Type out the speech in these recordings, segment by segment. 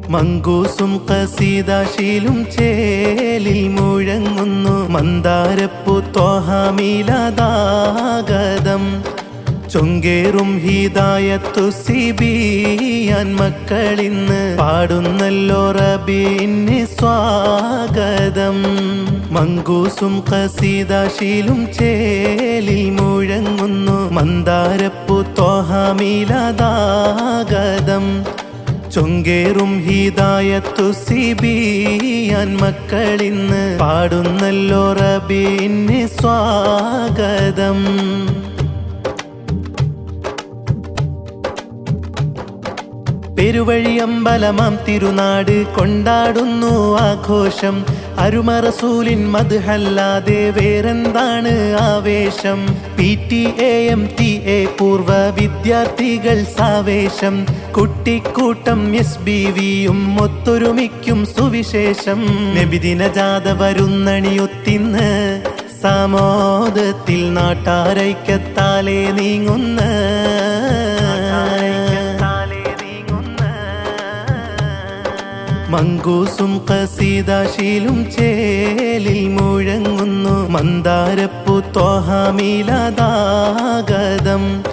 മങ്കൂസും ഖസീദശീലും ചേലിൽ മുഴങ്ങുന്നു മന്ദാരപ്പൂ ത്വഹ മീലാദാഗതം ചൊങ്കേറും ഹിദായത്തു സിബിയാൻ മക്കളിന്ന് പാടുന്നല്ലോ റബീന് സ്വാഗതം. മങ്കൂസും ഖസീദശീലും ചേലിൽ മുഴങ്ങുന്നു മന്ദാരപ്പൂ ത്വഹ മീലാദാഗതം ചൊങ്കേറും ഹിദായത്തു സിബിയാൻ മക്കളിന്ന് പാടുന്നല്ലോ റബീന് സ്വാഗതം. പെരുവഴി അമ്പലമാം തിരുനാട് കൊണ്ടാടുന്നു ആഘോഷം. അരുമ റസൂലിൻ മദ്ഹല്ലാതെ വേറെന്താണ് ആവേശം. PTA MTA പൂർവ വിദ്യാർത്ഥികൾ സാവേശം. കുട്ടിക്കൂട്ടം SBVയും ഒത്തൊരുമിക്കും സുവിശേഷം. നബിദിന ജാഥ വരുന്നണിയൊത്തിന്ന് സാമോദത്തിൽ നാട്ടാരൈക്യത്താലെ നീങ്ങുന്ന മങ്കൂസും ഖസീദശീലും ചേലിൽ മുഴങ്ങുന്നു മന്ദാരപ്പൂ ത്വഹ മീലാദാഗതം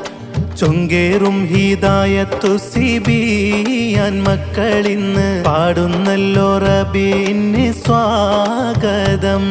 ചൊങ്കേറും ഹിദായത്തു സിബിയാൻ മക്കളിന്ന് പാടുന്നല്ലോ റബീന് സ്വാഗതം.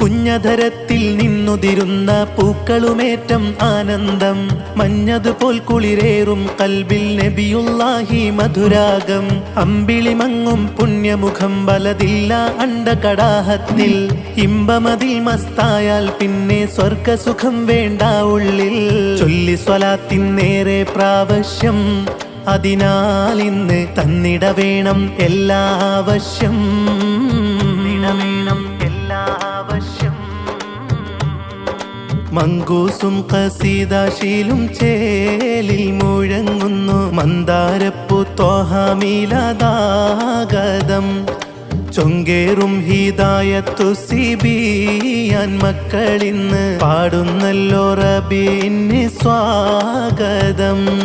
കുഞ്ഞധരത്തിൽ നിന്നുതിരുന്ന പൂക്കളുമേറ്റം ആനന്ദം. മഞ്ഞതുപോൽ കുളിരേറും കൽബിൽ നബിയുല്ലാഹി മധുരാഗം. അമ്പിളി മങ്ങും പുണ്യമുഖം വലതില്ല അണ്ടകടാഹത്തിൽ. ഇമ്പമതിൽ മസ്തായാൽ പിന്നെ സ്വർഗസുഖം വേണ്ട ഉള്ളിൽ. ചൊല്ലി സ്വലാത്തിൻ നേരെ പ്രാവശ്യം. അതിനാൽ ഇന്ന് തന്നിട വേണം എല്ലാ ആവശ്യം. മങ്കൂസും ഖസീദശീലും ചേലിൽ മുഴങ്ങുന്നു മന്ദാരപ്പൂ ത്വഹ മീലാദാഗതം ചൊങ്കേറും ഹിദായത്തു സിബിയാൻ മക്കളിന്ന് പാടുന്നല്ലോ റബീന് സ്വാഗതം.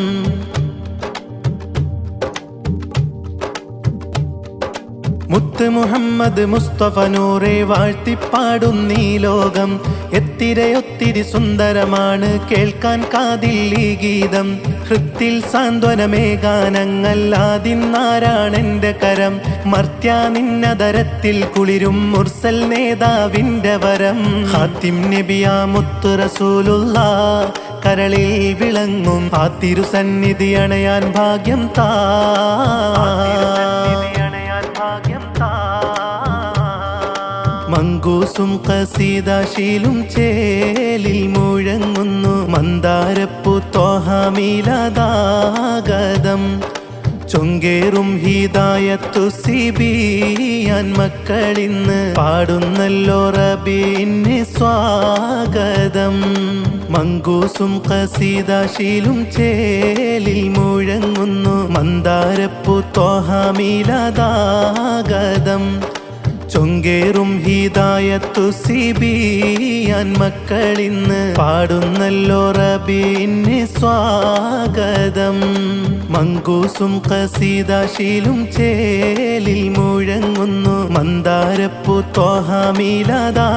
മുത്ത് മുഹമ്മദ് മുസ്തഫ നൂറെ വാഴ്ത്തിപ്പാടുന്നീ ലോകം. എത്തിരയൊത്തിരി സുന്ദരമാണ് കേൾക്കാൻ കാതിൽ ഈ ഗീതം. ഹൃത്തിൽ സാന്ത്വനമേകാനങ്ങൾ ആദിന്നാരാണെന്റെ കരം. മർത്യ നിന്നതരത്തിൽ കുളിരും മുർസൽ നേതാവിന്റെ വരം. ഖാത്തിം നബിയാ മുത്ത് റസൂലുള്ള കരളിൽ വിളങ്ങും ആ തിരുസന്നിധി അണയാൻ ഭാഗ്യം താ. മങ്കൂസും ഖസീദശീലും ചേലിൽ മുഴങ്ങുന്നു മന്ദാരപ്പൂ ത്വഹ മീലാദാഗതം ചൊങ്കേറും ഹിദായത്തു സിബിയാൻ മക്കളിന്ന് പാടുന്നല്ലോ റബീന് സ്വാഗതം. മങ്കൂസും ഖസീദശീലും ചേലിൽ മുഴങ്ങുന്നു മന്ദാരപ്പൂ ത്വഹ മീലാദാഗതം ചൊങ്കേറും ഹിദായത്തു സിബിയാൻ മക്കളിന്ന് പാടുന്നല്ലോ റബീന് സ്വാഗതം. മങ്കൂസും ഖസീദശീലും ചേലിൽ മുഴങ്ങുന്നു മന്ദാരപ്പൂ ത്വഹ മീലാദാ